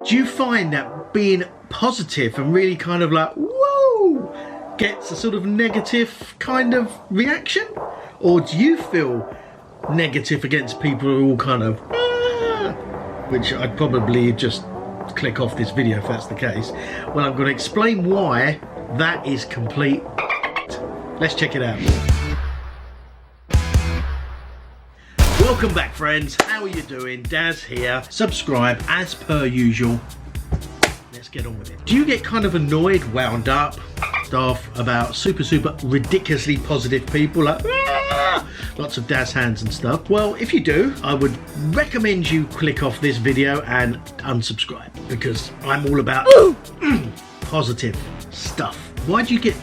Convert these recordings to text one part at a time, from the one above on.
Do you find that being positive and really kind of like, whoa, gets a sort of negative kind of reaction? Or do you feel negative against people who are all kind of, which I'd probably just click off this video if that's the case. Well, I'm going to explain why that is complete. Let's check it out. Welcome back, friends. How are you doing? Daz here. Subscribe as per usual. Let's get on with it. Do you get kind of annoyed, wound up, stuff about super ridiculously positive people like lots of Daz hands and stuff? Well, if you do, I would recommend you click off this video and unsubscribe, because I'm all about positive stuff. Why do you get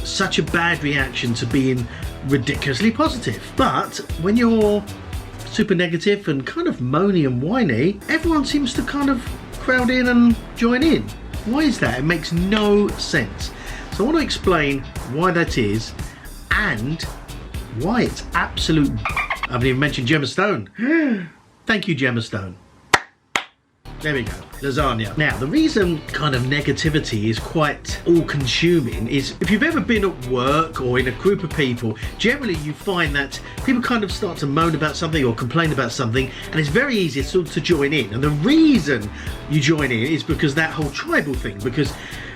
such a bad reaction to being ridiculously positive? But when you're super negative and kind of moany and whiny, everyone seems to kind of crowd in and join in. Why is that? It makes no sense. So I want to explain why that is and why it's absolute. I haven't even mentioned Gemma Stone. Thank you, Gemma Stone. There we go, lasagna. Now, the reason kind of negativity is quite all-consuming is if you've ever been at work or in a group of people, generally you find that people kind of start to moan about something or complain about something, and it's very easy to join in. And the reason you join in is because that whole tribal thing, because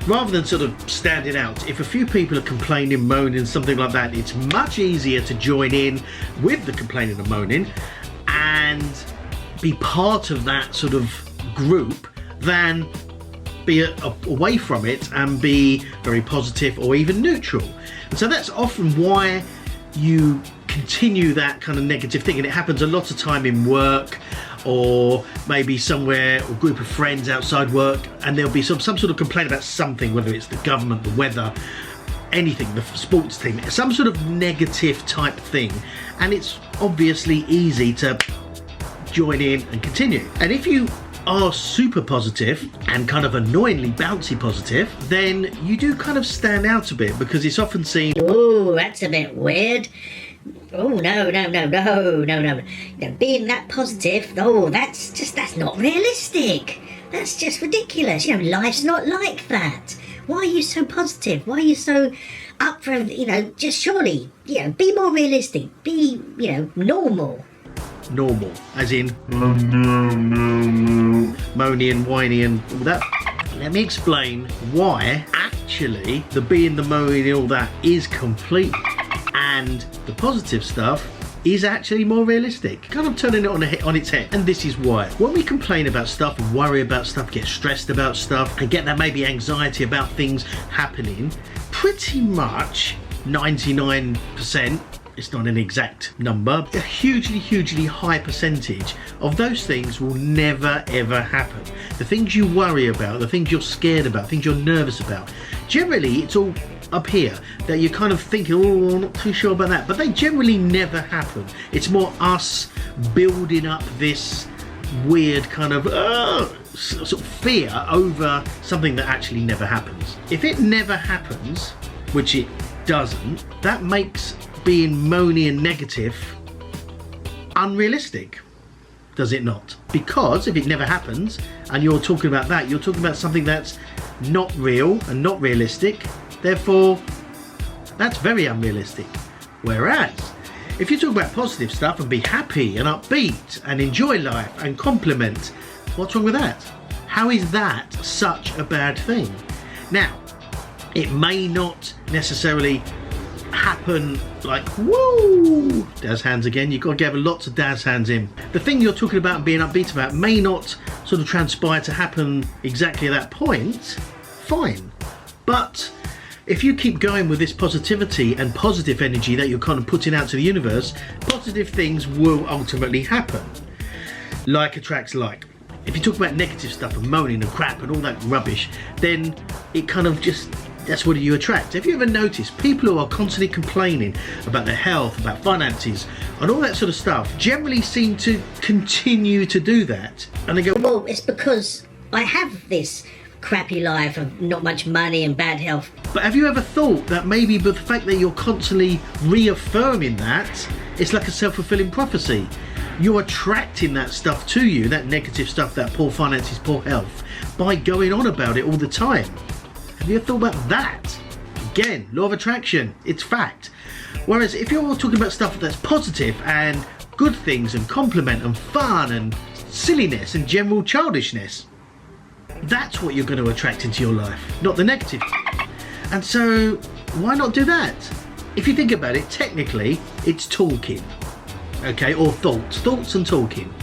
rather than sort of standing out, if a few people are complaining, moaning, something like that, it's much easier to join in with the complaining and moaning and be part of that sort of group than be away from it and be very positive or even neutral. And so that's often why you continue that kind of negative thing, and it happens a lot of time in work or maybe somewhere or group of friends outside work, and there'll be some sort of complaint about something, whether it's the government, the weather, anything, the sports team, some sort of negative type thing, and it's obviously easy to join in and continue. And if you are super positive and kind of annoyingly bouncy positive, then you do kind of stand out a bit, because it's often seen, oh, that's a bit weird. Oh, no. Being that positive, oh, that's not realistic. That's just ridiculous. You know, life's not like that. Why are you so positive? Why are you so up for, just surely, be more realistic. Be, normal. Normal, as in moany and whiny and all that. Let me explain why actually the being the moany and all that is complete, and the positive stuff is actually more realistic. Kind of turning it on its head. And this is why. When we complain about stuff, worry about stuff, get stressed about stuff, and get that maybe anxiety about things happening, pretty much 99%, it's not an exact number, a hugely high percentage of those things will never ever happen. The things you worry about, the things you're scared about, things you're nervous about, generally it's all up here that you're kind of thinking, oh, I'm not too sure about that, but they generally never happen. It's more us building up this weird kind of sort of fear over something that actually never happens. If it never happens, which it doesn't, that makes being moany and negative unrealistic, does it not? Because if it never happens and you're talking about that, you're talking about something that's not real and not realistic, therefore that's very unrealistic. Whereas if you talk about positive stuff and be happy and upbeat and enjoy life and compliment, what's wrong with that? How is that such a bad thing? Now, it may not necessarily happen like, woo, Daz hands again, you've got to give lots of Daz hands in. The thing you're talking about and being upbeat about may not sort of transpire to happen exactly at that point, fine. But if you keep going with this positivity and positive energy that you're kind of putting out to the universe, positive things will ultimately happen. Like attracts like. If you talk about negative stuff and moaning and crap and all that rubbish, then it kind of just, that's what you attract. Have you ever noticed people who are constantly complaining about their health, about finances, and all that sort of stuff generally seem to continue to do that? And they go, well, it's because I have this crappy life of not much money and bad health. But have you ever thought that maybe with the fact that you're constantly reaffirming that, it's like a self-fulfilling prophecy? You're attracting that stuff to you, that negative stuff, that poor finances, poor health, by going on about it all the time. Have you ever thought about that? Again, law of attraction, it's fact. Whereas if you're talking about stuff that's positive and good things and compliment and fun and silliness and general childishness, that's what you're going to attract into your life, not the negative. And so why not do that? If you think about it, technically it's talking, okay, or thoughts and talking.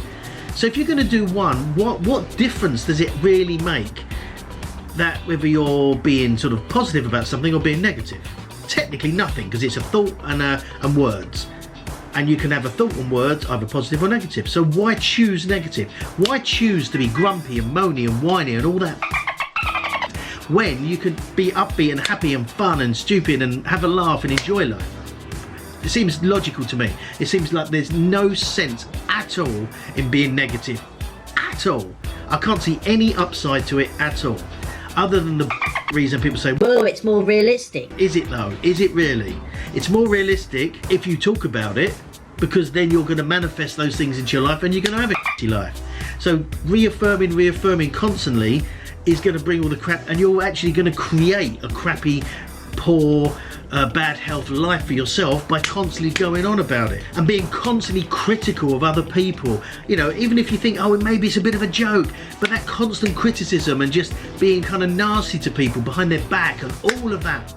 So if you're going to do one, what difference does it really make that whether you're being sort of positive about something or being negative? Technically nothing, because it's a thought and words. And you can have a thought and words, either positive or negative. So why choose negative? Why choose to be grumpy and moany and whiny and all that when you could be upbeat and happy and fun and stupid and have a laugh and enjoy life? It seems logical to me. It seems like there's no sense at all in being negative. At all. I can't see any upside to it at all. Other than the reason people say, well, it's more realistic. Is it though? Is it really? It's more realistic if you talk about it, because then you're going to manifest those things into your life and you're going to have a shitty life. So reaffirming constantly is going to bring all the crap, and you're actually going to create a crappy, poor, bad health life for yourself by constantly going on about it and being constantly critical of other people. You know, even if you think, oh, maybe it's a bit of a joke, but that constant criticism and just being kind of nasty to people behind their back and all of that,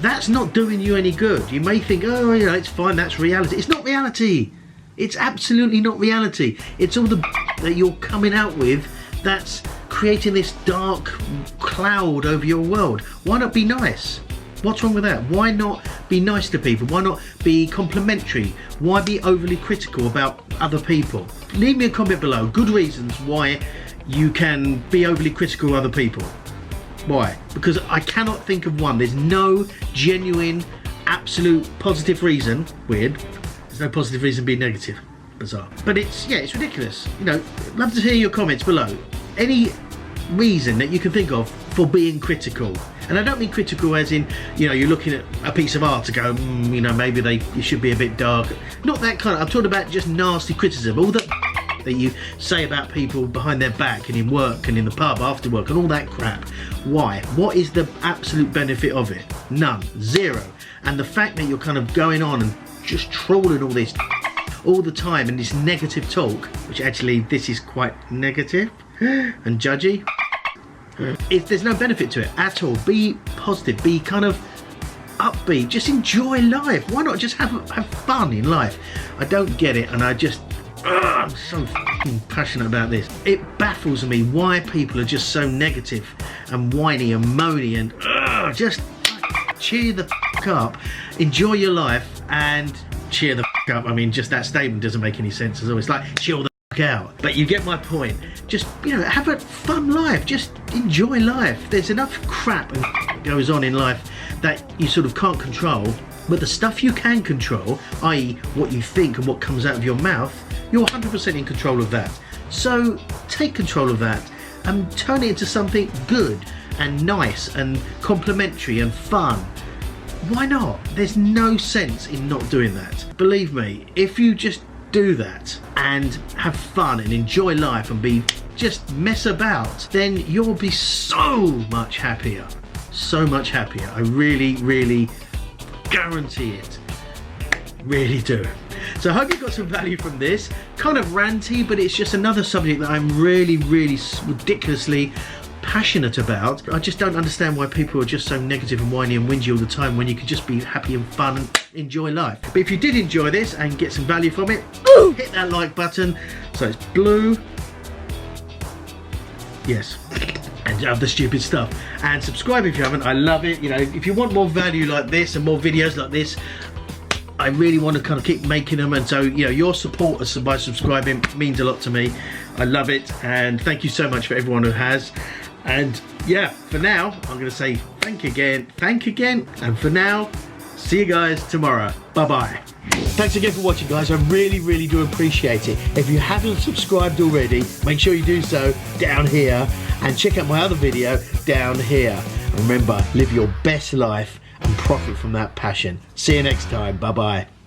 that's not doing you any good. You may think, oh, you know, it's fine, that's reality. It's not reality. It's absolutely not reality. It's all the that you're coming out with that's creating this dark cloud over your world. Why not be nice? What's wrong with that? Why not be nice to people? Why not be complimentary? Why be overly critical about other people? Leave me a comment below. Good reasons why you can be overly critical of other people. Why? Because I cannot think of one. There's no genuine, absolute positive reason. Weird. There's no positive reason being negative. Bizarre. But it's ridiculous. You know, love to hear your comments below. Any reason that you can think of for being critical. And I don't mean critical as in, you know, you're looking at a piece of art to go, you know, maybe it should be a bit dark. Not that kind of, I'm talking about just nasty criticism. All that you say about people behind their back and in work and in the pub after work and all that crap. Why? What is the absolute benefit of it? None. Zero. And the fact that you're kind of going on and just trolling all this all the time and this negative talk, which actually this is quite negative and judgy. There's no benefit to it at all. Be positive, be kind of upbeat, just enjoy life. Why not just have fun in life? I don't get it, and I'm so fucking passionate about this. It baffles me why people are just so negative and whiny and moany and just cheer the fuck up, enjoy your life and cheer the fuck up. I mean, just that statement doesn't make any sense as always. Like, chill the fuck out. But you get my point. Just, you know, have a fun life. Just enjoy life. There's enough crap and goes on in life that you sort of can't control. But the stuff you can control, i.e. what you think and what comes out of your mouth, you're 100% in control of that. So take control of that and turn it into something good and nice and complimentary and fun. Why not? There's no sense in not doing that. Believe me, if you just do that and have fun and enjoy life and just mess about, then you'll be so much happier. So much happier. I really, really guarantee it. Really do. So I hope you got some value from this. Kind of ranty, but it's just another subject that I'm really, really ridiculously passionate about. I just don't understand why people are just so negative and whiny and whingy all the time when you can just be happy and fun and enjoy life. But if you did enjoy this and get some value from it, hit that like button. So it's blue. Yes. And other stupid stuff. And subscribe if you haven't. I love it. You know, if you want more value like this and more videos like this, I really want to kind of keep making them, and so, you know, your support by subscribing means a lot to me. I love it, and thank you so much for everyone who has. And yeah, for now, I'm going to say thank you again, and for now, see you guys tomorrow. Bye-bye. Thanks again for watching, guys. I really, really do appreciate it. If you haven't subscribed already, make sure you do so down here, and check out my other video down here. And remember, live your best life and profit from that passion. See you next time. Bye-bye.